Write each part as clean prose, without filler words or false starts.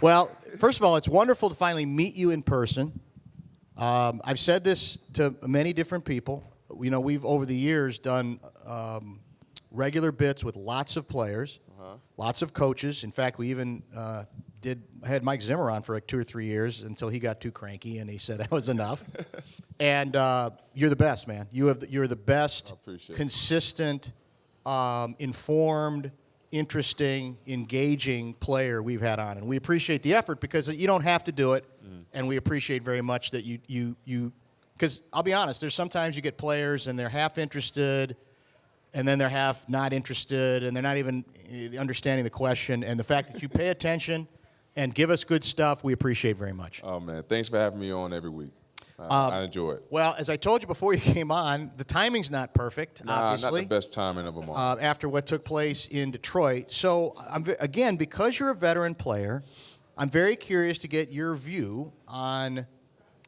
Well, first of all, it's wonderful to finally meet you in person. I've said this to many different people. You know, we've over the years done regular bits with lots of players, lots of coaches. In fact, we even had Mike Zimmer on for like 2 or 3 years until he got too cranky and he said that was enough. And you're the best, man. You're the best, consistent, informed, interesting, engaging player we've had on, and we appreciate the effort because you don't have to do it, and we appreciate very much that you. Because I'll be honest, there's sometimes you get players and they're half interested, and then they're half not interested, and they're not even understanding the question. And the fact that you pay attention and give us good stuff, we appreciate very much. Oh man, thanks for having me on every week. I enjoy it. Well, as I told you before you came on, the timing's not perfect, obviously. Not the best timing of them all. After what took place in Detroit. So, again, because you're a veteran player, I'm very curious to get your view on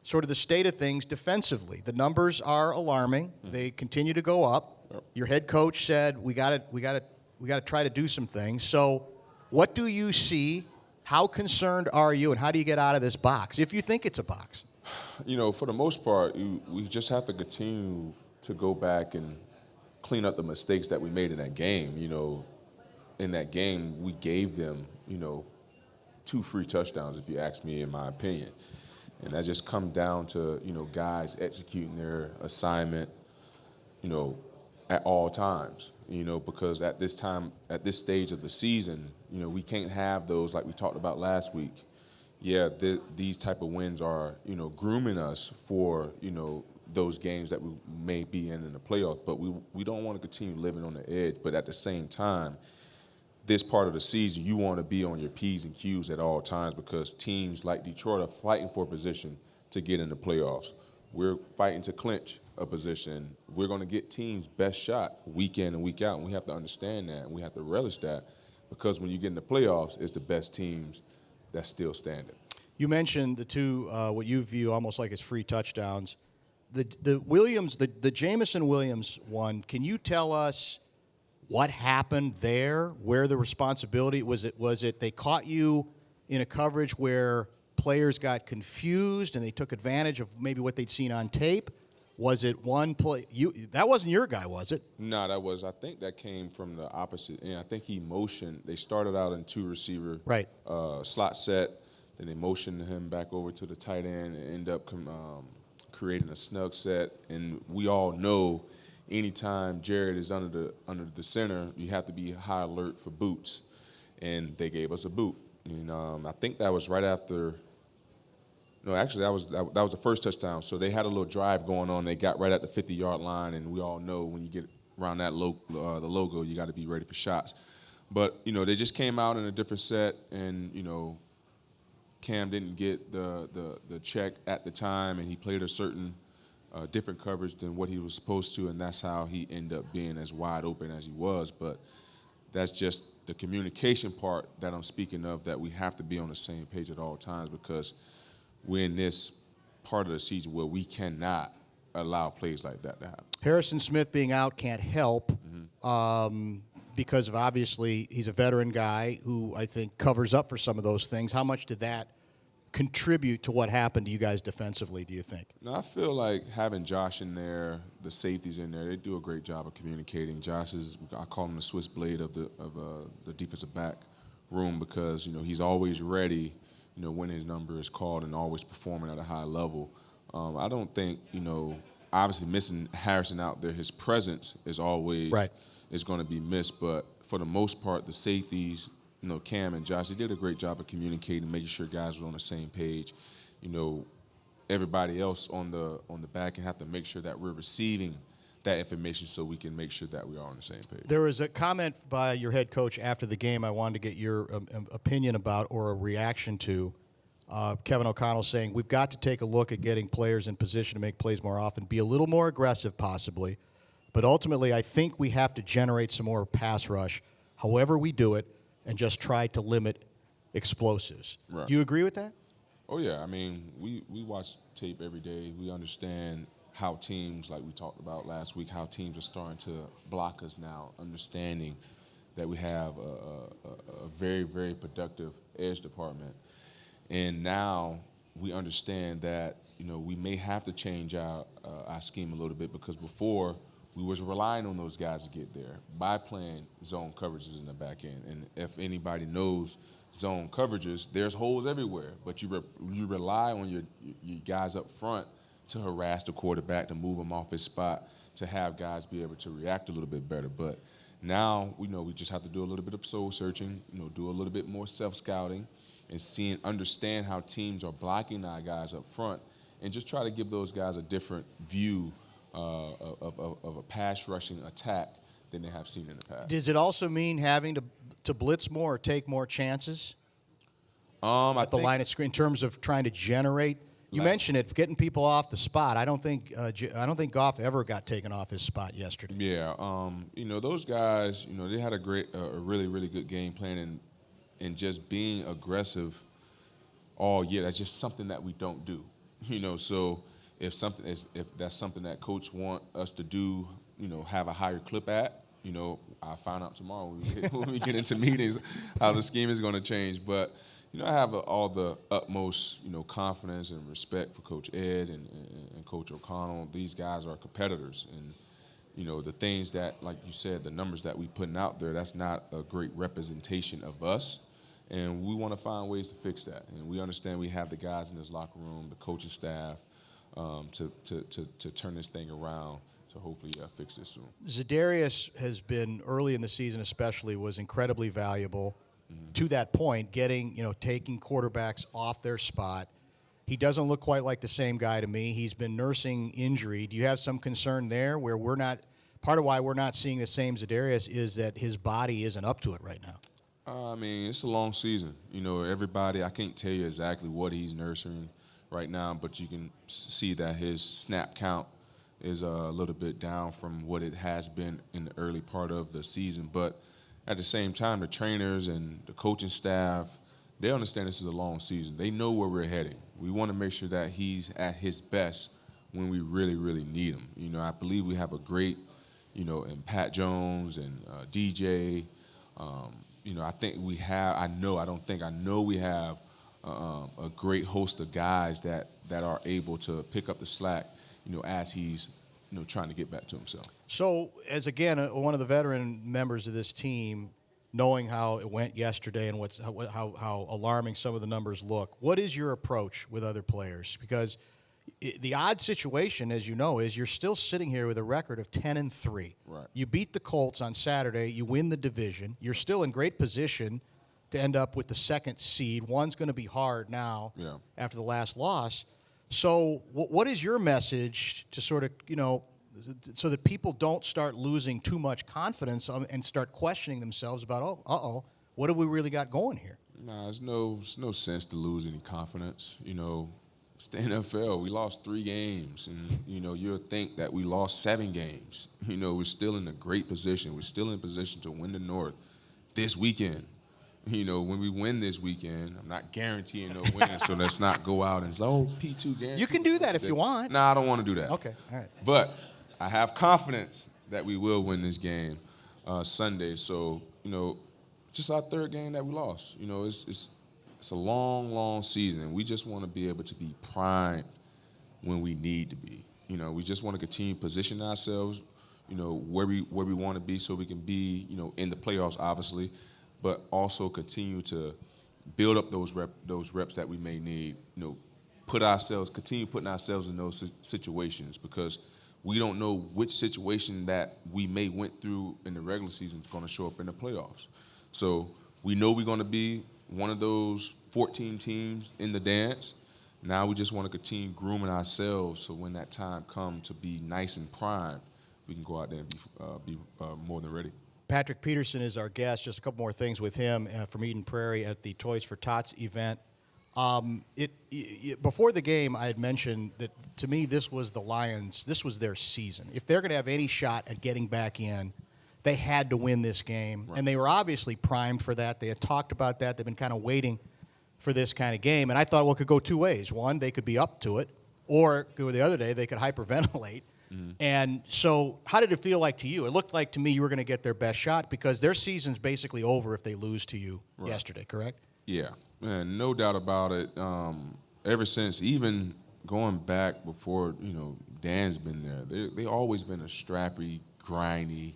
sort of the state of things defensively. The numbers are alarming. They continue to go up. Yep. Your head coach said we got to try to do some things. So, what do you see? How concerned are you, and how do you get out of this box, if you think it's a box? You know, for the most part, we just have to continue to go back and clean up the mistakes that we made in that game. You know, in that game, we gave them, 2 free touchdowns, if you ask me, in my opinion. And that just comes down to, guys executing their assignment, at all times, because at this stage of the season, we can't have those like we talked about last week. Yeah, these type of wins are, grooming us for, those games that we may be in the playoffs. But we don't want to continue living on the edge. But at the same time, this part of the season, you want to be on your P's and Q's at all times because teams like Detroit are fighting for a position to get in the playoffs. We're fighting to clinch a position. We're going to get teams' best shot week in and week out, and we have to understand that, and we have to relish that because when you get in the playoffs, it's the best teams that's still standing. You mentioned the 2, what you view almost like as free touchdowns. The Williams, the Jamison Williams one, can you tell us what happened there, where the responsibility, was it they caught you in a coverage where players got confused and they took advantage of maybe what they'd seen on tape? Was it one play? That wasn't your guy, was it? No, I think that came from the opposite end. I think he motioned. They started out in 2 receiver slot set. Then they motioned him back over to the tight end and end up creating a snug set. And we all know anytime Jared is under the center, you have to be high alert for boots. And they gave us a boot. And I think that was right after. No, actually, that was the first touchdown. So they had a little drive going on. They got right at the 50-yard line, and we all know when you get around that the logo, you got to be ready for shots. But they just came out in a different set, and Cam didn't get the check at the time, and he played a certain different coverage than what he was supposed to, and that's how he ended up being as wide open as he was. But that's just the communication part that I'm speaking of, that we have to be on the same page at all times because we're in this part of the season where we cannot allow plays like that to happen. Harrison Smith being out can't help because of obviously he's a veteran guy who I think covers up for some of those things. How much did that contribute to what happened to you guys defensively, do you think? No, I feel like having Josh in there, the safeties in there, they do a great job of communicating. Josh is, I call him the Swiss blade of the defensive back room because, he's always ready when his number is called and always performing at a high level. I don't think, obviously missing Harrison out there, his presence is always is going to be missed. But for the most part, the safeties, Cam and Josh, they did a great job of communicating, making sure guys were on the same page. Everybody else on the back end have to make sure that we're receiving that information so we can make sure that we are on the same page. There was a comment by your head coach after the game I wanted to get your opinion about or a reaction to. Kevin O'Connell saying, we've got to take a look at getting players in position to make plays more often, be a little more aggressive possibly, but ultimately I think we have to generate some more pass rush, however we do it, and just try to limit explosives. Right. Do you agree with that? Oh, yeah. I mean, we watch tape every day. We understand how teams, like we talked about last week, how teams are starting to block us now, understanding that we have a very, very productive edge department. And now we understand that, we may have to change our scheme a little bit, because before we was relying on those guys to get there by playing zone coverages in the back end. And if anybody knows zone coverages, there's holes everywhere, but you rely on your guys up front to harass the quarterback, to move him off his spot, to have guys be able to react a little bit better. But now we know we just have to do a little bit of soul searching, do a little bit more self-scouting and understand how teams are blocking our guys up front, and just try to give those guys a different view of a pass rushing attack than they have seen in the past. Does it also mean having to blitz more or take more chances at the line of screen in terms of trying to generate? You mentioned it, getting people off the spot. I don't think Goff ever got taken off his spot yesterday. Yeah, those guys, they had a really, really good game plan, and just being aggressive all year. That's just something that we don't do. So if that's something that coach want us to do, have a higher clip at, I'll find out tomorrow when we get into meetings how the scheme is going to change. But I have all the utmost, confidence and respect for Coach Ed and Coach O'Connell. These guys are competitors, and the things that, like you said, the numbers that we putting out there, that's not a great representation of us. And we want to find ways to fix that. And we understand we have the guys in this locker room, the coaching staff, to turn this thing around, to hopefully fix this soon. Za'Darius has been, early in the season especially, was incredibly valuable. Mm-hmm. To that point, taking quarterbacks off their spot. He doesn't look quite like the same guy to me. He's been nursing injury. Do you have some concern there where part of why we're not seeing the same Za'Darius is that his body isn't up to it right now? It's a long season. Everybody, I can't tell you exactly what he's nursing right now, but you can see that his snap count is a little bit down from what it has been in the early part of the season. But at the same time, the trainers and the coaching staff, they understand this is a long season. They know where we're heading. We want to make sure that he's at his best when we really, really need him. I believe we have a great, in Pat Jones and DJ. I think we have. I know we have a great host of guys that are able to pick up the slack, as he's trying to get back to himself. So, as again one of the veteran members of this team, knowing how it went yesterday and how alarming some of the numbers look, what is your approach with other players? Because the odd situation, as you know, is you're still sitting here with a record of 10-3. Right. You beat the Colts on Saturday. You win the division. You're still in great position to end up with the second seed. One's going to be hard now after the last loss. So what is your message to sort of, so that people don't start losing too much confidence and start questioning themselves about, what have we really got going here? Nah, there's no sense to lose any confidence. It's the NFL. We lost 3 games, and you'll think that we lost 7 games. We're still in a great position. We're still in position to win the North this weekend. When we win this weekend, I'm not guaranteeing no win, so let's not go out and say, P2 guarantee. You can do that if you want. No, I don't want to do that. Okay, all right. But I have confidence that we will win this game Sunday. So, just our 3rd game that we lost. It's a long, long season, and we just want to be able to be primed when we need to be. We just want to continue positioning ourselves, where we want to be, so we can be, in the playoffs, obviously, but also continue to build up those reps that we may need. Continue putting ourselves in those situations, because we don't know which situation that we may went through in the regular season is going to show up in the playoffs. So we know we're going to be one of those 14 teams in the dance. Now we just want to continue grooming ourselves, so when that time comes to be nice and primed, we can go out there and be more than ready. Patrick Peterson is our guest. Just a couple more things with him from Eden Prairie at the Toys for Tots event. Before the game, I had mentioned that to me this was the Lions. This was their season. If they're going to have any shot at getting back in, they had to win this game, and they were obviously primed for that. They had talked about that. They've been kind of waiting for this kind of game, and I thought, it could go 2 ways. One, they could be up to it, or go the other day, they could hyperventilate And so how did it feel like to you? It looked like to me you were going to get their best shot because their season's basically over if they lose to you yesterday, correct? Yeah, man, no doubt about it. Ever since, even going back before, Dan's been there, they always been a strappy, grindy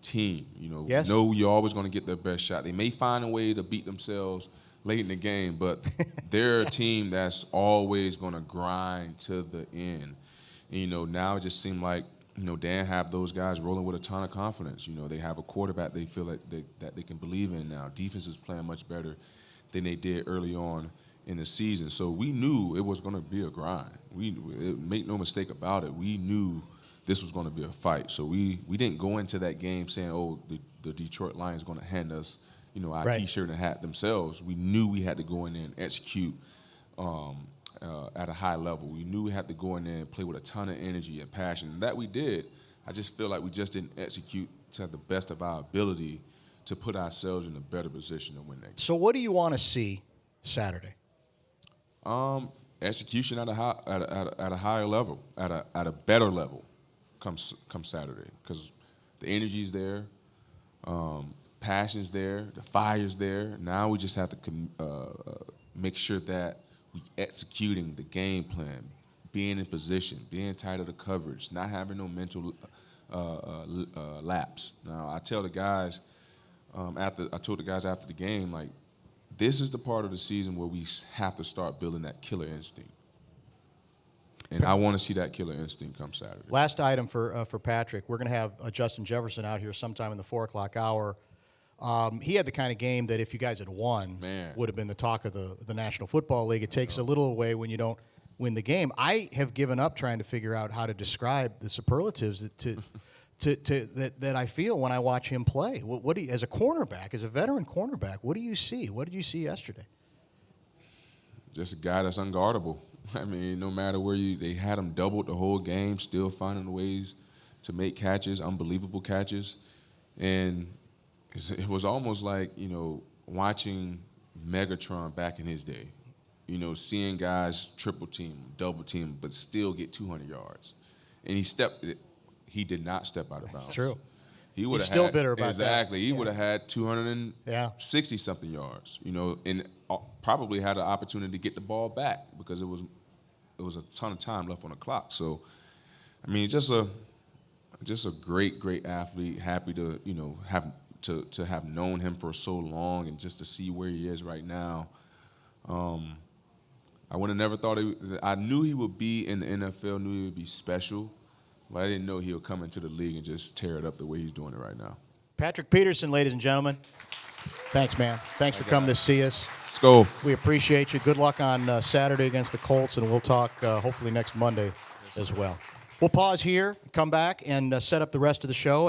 team. Yes. Know you're always going to get their best shot. They may find a way to beat themselves late in the game, but they're a team that's always going to grind to the end. And, now it just seemed like, Dan have those guys rolling with a ton of confidence. They have a quarterback they feel like that they can believe in now. Defense is playing much better than they did early on in the season. So we knew it was going to be a grind. Make no mistake about it. We knew this was going to be a fight. So we didn't go into that game saying, oh, the Detroit Lions going to hand us, our T-shirt and hat themselves. We knew we had to go in there and execute at a high level. We knew we had to go in there and play with a ton of energy and passion. And that we did. I just feel like we just didn't execute to the best of our ability to put ourselves in a better position to win that game. So what do you want to see Saturday? Execution at a higher level, at a better level, come Saturday, because the energy's there, passion's there, the fire's there. Now we just have to make sure that we executing the game plan, being in position, being tight of the coverage, not having no mental lapse. Now I tell the guys I told the guys after the game, like, this is the part of the season where we have to start building that killer instinct. And I want to see that killer instinct come Saturday. Last item for Patrick. We're going to have Justin Jefferson out here sometime in the 4 o'clock hour. He had the kind of game that if you guys had won, would have been the talk of the National Football League. It takes a little away when you don't win the game. I have given up trying to figure out how to describe the superlatives that I feel when I watch him play. What do you, as a cornerback, as a veteran cornerback, what do you see? What did you see yesterday? Just a guy that's unguardable. I mean, no matter where they had him doubled the whole game, still finding ways to make catches, unbelievable catches. And it was almost like, watching Megatron back in his day. Seeing guys triple team, double team, but still get 200 yards. And he did not step out of bounds. That's true. He's still bitter about that. Exactly. He would have had 260-something yards, and probably had an opportunity to get the ball back because it was a ton of time left on the clock. So, I mean, just a great athlete. Happy to have known him for so long and just to see where he is right now. I would have never thought I knew he would be in the NFL, knew he would be special. But I didn't know he would come into the league and just tear it up the way he's doing it right now. Patrick Peterson, ladies and gentlemen. Thanks, man. Thanks for coming to see us. Let's go. We appreciate you. Good luck on Saturday against the Colts, and we'll talk hopefully next Monday as well. We'll pause here, come back, and set up the rest of the show.